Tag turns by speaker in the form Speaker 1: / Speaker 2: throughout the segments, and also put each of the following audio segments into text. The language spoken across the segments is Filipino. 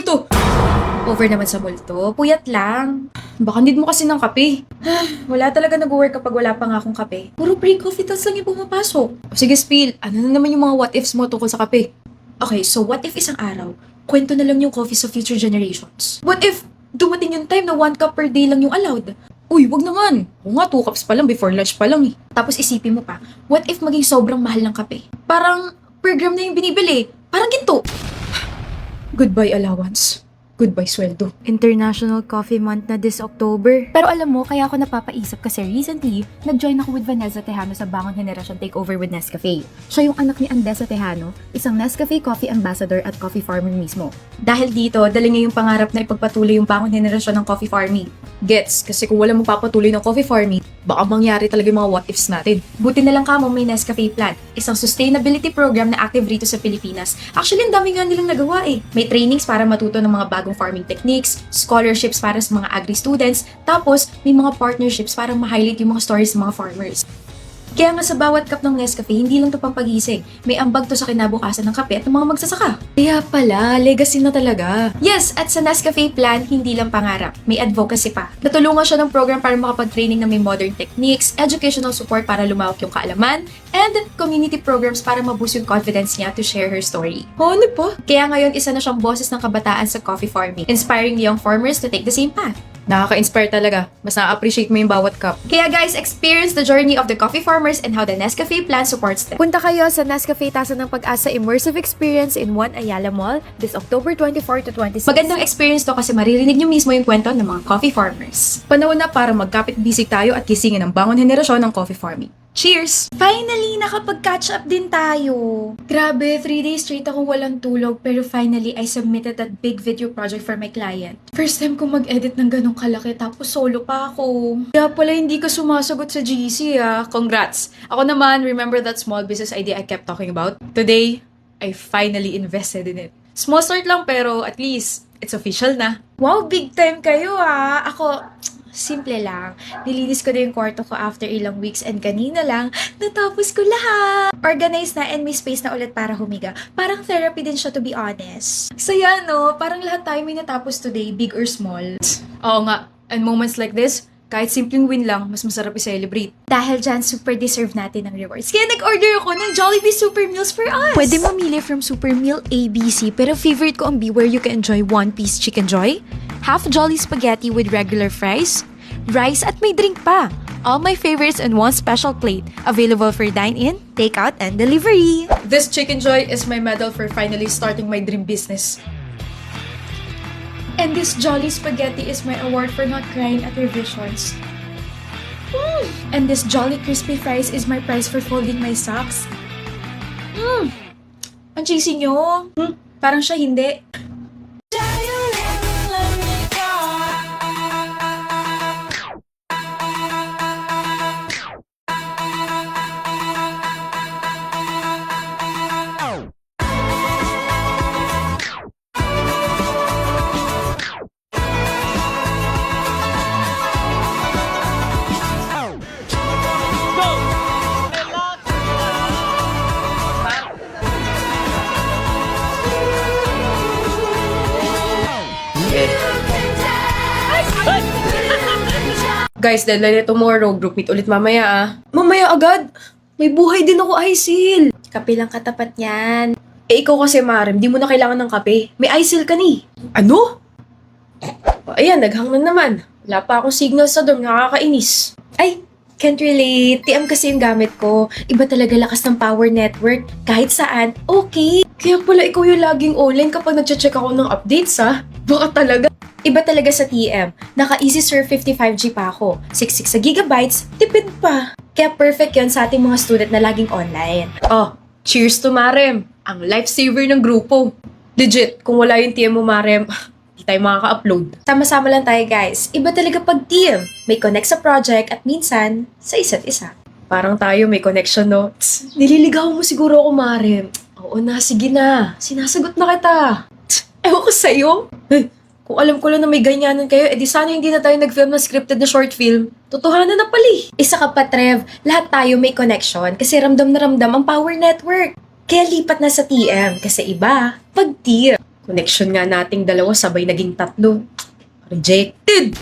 Speaker 1: multo! Over naman sa multo, puyat lang. Baka need mo kasi ng kape. Wala talaga nag-work kapag wala pa nga akong kape. Puro pre-coffee tas lang yung pumapasok. O sige, spill. Ano na naman yung mga what ifs mo tungkol sa kape? Okay, so what if isang araw, kwento na lang yung coffee sa future generations? What if dumating yung time na 1 cup per day lang yung allowed? Uy, wag naman. O nga, 2 cups pa lang before lunch pa lang eh. Tapos isipin mo pa, what if maging sobrang mahal ng kape? Parang per gram na yung binibili. Parang ginto. Goodbye allowance. Goodbye sweldo.
Speaker 2: International Coffee Month na this October. Pero alam mo, kaya ako napapaisip kasi recently, nag-join ako with Vanessa Tejano sa Bangon Henerasyon Takeover with Nescafe. Siya yung anak ni Andessa Tejano, isang Nescafe Coffee Ambassador at coffee farmer mismo.
Speaker 1: Dahil dito, dali niya yung pangarap na ipagpatuloy yung Bangon Henerasyon ng coffee farming. Gets, kasi kung wala magpapatuloy ng coffee farming, baka mangyari talaga yung mga what ifs natin. Buti na lang kamo may Nescafe Plan, isang sustainability program na active rito sa Pilipinas. Actually, ang dami nga nilang nagawa eh. May trainings para matuto ng mga bagong farming techniques, scholarships para sa mga agri-students, tapos may mga partnerships para ma-highlight yung mga stories ng mga farmers. Kaya nga sa bawat cup ng Nescafe, hindi lang to pampagising. May ambag to sa kinabukasan ng kape at ng mga magsasaka. Kaya pala, legacy na talaga. Yes, at sa Nescafe Plan, hindi lang pangarap. May advocacy pa. Natulungan siya ng program para makapag-training na may modern techniques, educational support para lumawak yung kaalaman, and community programs para ma-boost yung confidence niya to share her story. Ano po? Kaya ngayon, isa na siyang boses ng kabataan sa coffee farming, inspiring young farmers to take the same path. Nakaka-inspire talaga. Mas na-appreciate mo yung bawat cup. Kaya guys, experience the journey of the coffee farmers and how the Nescafe Plan supports them.
Speaker 2: Punta kayo sa Nescafe Tasa ng Pag-asa Immersive Experience in 1 Ayala Mall this October 24 to 26.
Speaker 1: Magandang experience to kasi maririnig nyo mismo yung kwento ng mga coffee farmers. Panahon na para magkapit-bisig tayo at gisingin ang bangon henerasyon ng coffee farming. Cheers! Finally, nakapag-catch up din tayo. Grabe, 3 days straight akong walang tulog pero finally, I submitted that big video project for my client. First time ko mag-edit ng ganong kalaki tapos solo pa ako. Kaya pala hindi ka sumasagot sa GC ah. Congrats! Ako naman, remember that small business idea I kept talking about? Today, I finally invested in it. Small start lang pero at least, it's official na. Wow, big time kayo ah! Ako, simple lang. Nilinis ko na yung kwarto ko after ilang weeks and kanina lang, natapos ko lahat. Organized na and may space na ulit para humiga. Parang therapy din siya to be honest. Saya no? Parang lahat tayo may natapos today, big or small. Oo nga. And moments like this, kahit simpleng win lang, mas masarap i-celebrate. Dahil dyan, super deserve natin ng rewards. Kaya nag-order ako ng Jollibee Super Meals for us!
Speaker 2: Pwede mamili from Super Meal A, B, C, pero favorite ko ang B where you can enjoy one-piece chicken joy, half jolly spaghetti with regular fries, rice at may drink pa. All my favorites in one special plate. Available for dine-in, take-out, and delivery.
Speaker 1: This chicken joy is my medal for finally starting my dream business. And this jolly spaghetti is my award for not crying at revisions. And this jolly crispy fries is my prize for folding my socks. Ang cheesy nyo. Parang siya hindi. Guys, deadline na tomorrow. Group meet ulit mamaya ah. Mamaya agad? May buhay din ako, Isil. Kape lang katapat yan. Eh ikaw kasi, Marem, di mo na kailangan ng kape. May Isil ka ni. Ano? O, ayan, naghang na naman. Wala pa akong signal sa dorm, nakakainis. Ay, can't relate. TM kasi yung gamit ko. Iba talaga lakas ng power network. Kahit saan, okay. Kaya pala ikaw yung laging online kapag nag-check ako ng updates ha. Baka talaga. Iba talaga sa TM. Naka-easy surf 55G pa ako. 66 sa gigabytes, tipid pa. Kaya perfect yon sa ating mga student na laging online. Oh, cheers to Marem. Ang lifesaver ng grupo. Legit, kung wala yung TM mo Marem, di tayo makaka-upload. Sama-sama lang tayo guys. Iba talaga pag TM. May connect sa project at minsan, sa isa't isa. Parang tayo may connection no? Nililigaw mo siguro ako Marem. Oo na, sige na. Sinasagot na kita. Ewan ko sa'yo. Kung alam ko lang na may ganyanan kayo, edi sana hindi na tayo nag-film ng scripted na short film. Totohanan na pala eh. Isa ka pa, Trev. Lahat tayo may connection kasi ramdam na ramdam ang power network. Kaya lipat na sa TM kasi iba, pag TM. Connection nga nating dalawa, sabay naging tatlo. Rejected!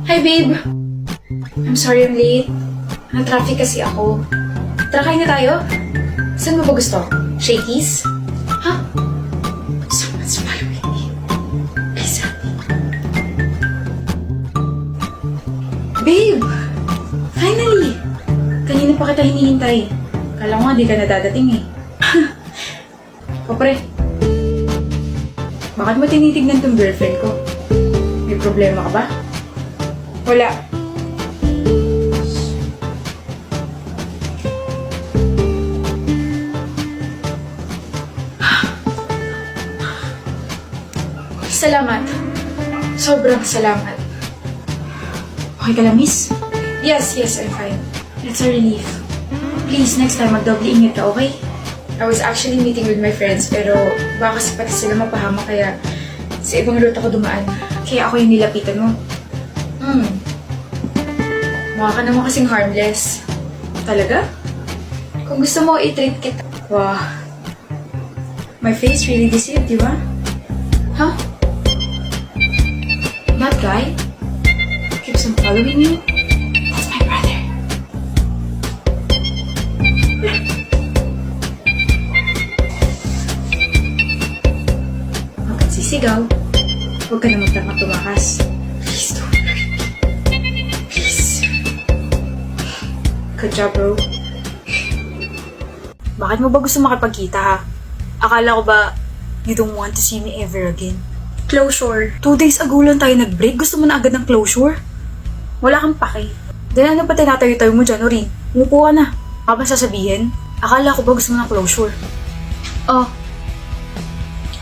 Speaker 3: Hi, babe. I'm sorry I'm late. Na-traffic kasi ako. Tara, kain na tayo. Saan mo ba gusto? Shakey's? Ha? Someone's following me. Please help me. Babe! Finally! Kanina pa kita hinihintay. Kala ko nga di ka nadadating eh. O pre, bakit mo tinitignan tong girlfriend ko? May problema ka ba? Wala. Salamat. Sobrang salamat. Okay ka lang, miss? Yes, I'm fine. It's a relief. Please, next time magdoble ingat ka, okay? I was actually meeting with my friends, pero baka kasi pati sila mapahama, kaya sa ibang route ako dumaan. Kaya ako yung nilapitan mo. Mukha ka naman kasing harmless. Talaga? Kung gusto mo, i-treat kita. Wow. My face really deceived, di ba? Huh? That guy keeps on following you? That's my brother. Huwag kang sisigaw. Huwag ka na magtama tumakas. Please don't hurt me. Please. Good job, bro. Bakit mo ba gusto makipagkita, ha? Akala ko ba you don't want to see me ever again? Closure. 2 days ago lang tayo nag-break. Gusto mo na agad ng closure? Wala kang pake. Dahil ano pa tinatayo-tayo mo dyan, Orin? Umupo ka na. Ano ba sasabihin? Akala ko ba gusto mo ng closure? Oh.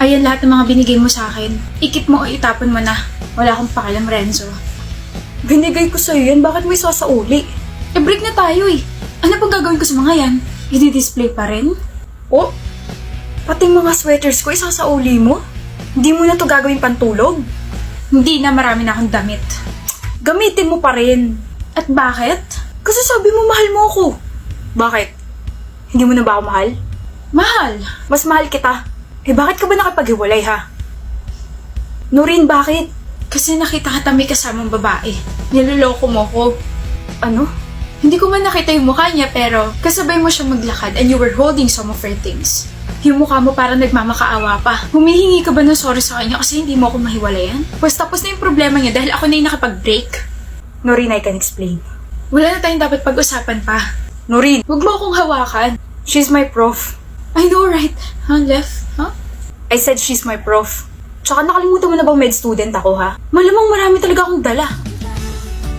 Speaker 3: Ayan lahat ng mga binigay mo sa akin. Ikip mo o itapon mo na. Wala akong pakialam, Renzo. Binigay ko sa'yo yan. Bakit mo isasauli? Break na tayo eh. Ano pang gagawin ko sa mga yan? I-display pa rin? Oh? Pati mga sweaters ko isasauli mo? Hindi mo na to gagawin pantulog? Hindi na, marami na akong damit. Gamitin mo pa rin. At bakit? Kasi sabi mo mahal mo ako. Bakit? Hindi mo na ba ako mahal? Mahal? Mas mahal kita. Eh bakit ka ba nakapaghiwalay ha? Noreen, bakit? Kasi nakita ka may kasamang babae. Niloloko mo ko. Ano? Hindi ko man nakita yung mukha niya, pero kasabay mo siya maglakad and you were holding some of her things. Yung mukha mo parang nagmamakaawa pa. Humihingi ka ba ng sorry sa kanya kasi hindi mo ako mahiwalayan? Pues tapos na yung problema niya dahil ako na yung nakapag-break. Noreen, I can explain. Wala na tayong dapat pag-usapan pa. Noreen, huwag mo akong hawakan. She's my prof. I know, right? Huh, left? Huh? I said she's my prof. Tsaka nakalimutan mo na bang med student ako, ha? Malamang marami talaga akong dala.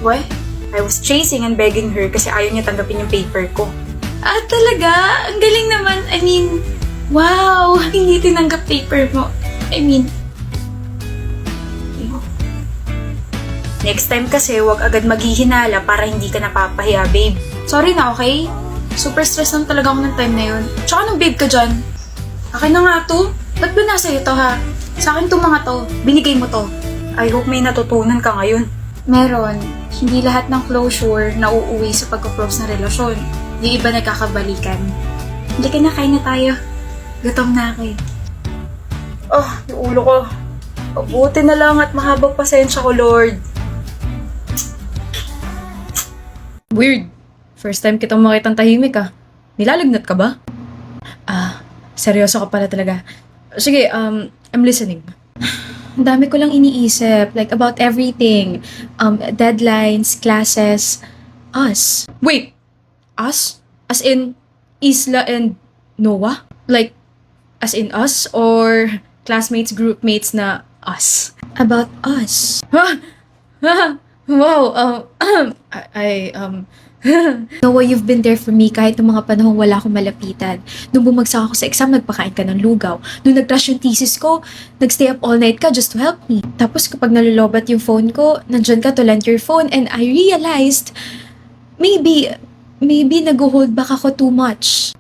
Speaker 3: What? I was chasing and begging her kasi ayaw niya tanggapin yung paper ko. Ah, talaga? Ang galing naman. I mean, wow! Hindi tinanggap paper mo. I mean, next time kasi wag agad maghihinala para hindi ka napapahiya, babe. Sorry na, okay? Super stress lang talaga ako ng time na yun. Tsaka nung babe ka dyan. Akin na nga to. Ba't ba nasa iyo to, ha? Sa akin to mga to. Binigay mo to. I hope may natutunan ka ngayon. Meron. Hindi lahat ng closure na uuwi sa pagka-close na relasyon. Yung iba nagkakabalikan. Hindi ka na, kain na tayo. Gutom na ako eh. Oh, yung ulo ko. Mabuti na lang at mahabang pasensya ko, Lord.
Speaker 1: Weird. First time kitang makitang tahimik ah. Nilalagnat ka ba? Seryoso ka pala talaga. Sige, I'm listening.
Speaker 2: Ang dami ko lang iniisip, like about everything. Deadlines, classes, us.
Speaker 1: Wait! Us? As in, Isla and Noah? Like, as in us? Or classmates, groupmates na us?
Speaker 2: About us.
Speaker 1: Wow,
Speaker 2: Noah, you've been there for me kahit nung mga panahong wala akong malapitan. Nung bumagsak ako sa exam, nagpakain ka ng lugaw. Nung nag-crash yung thesis ko, nagstay up all night ka just to help me. Tapos kapag nalolobat yung phone ko, nandyan ka to lend your phone and I realized Maybe nag-hold back ako too much.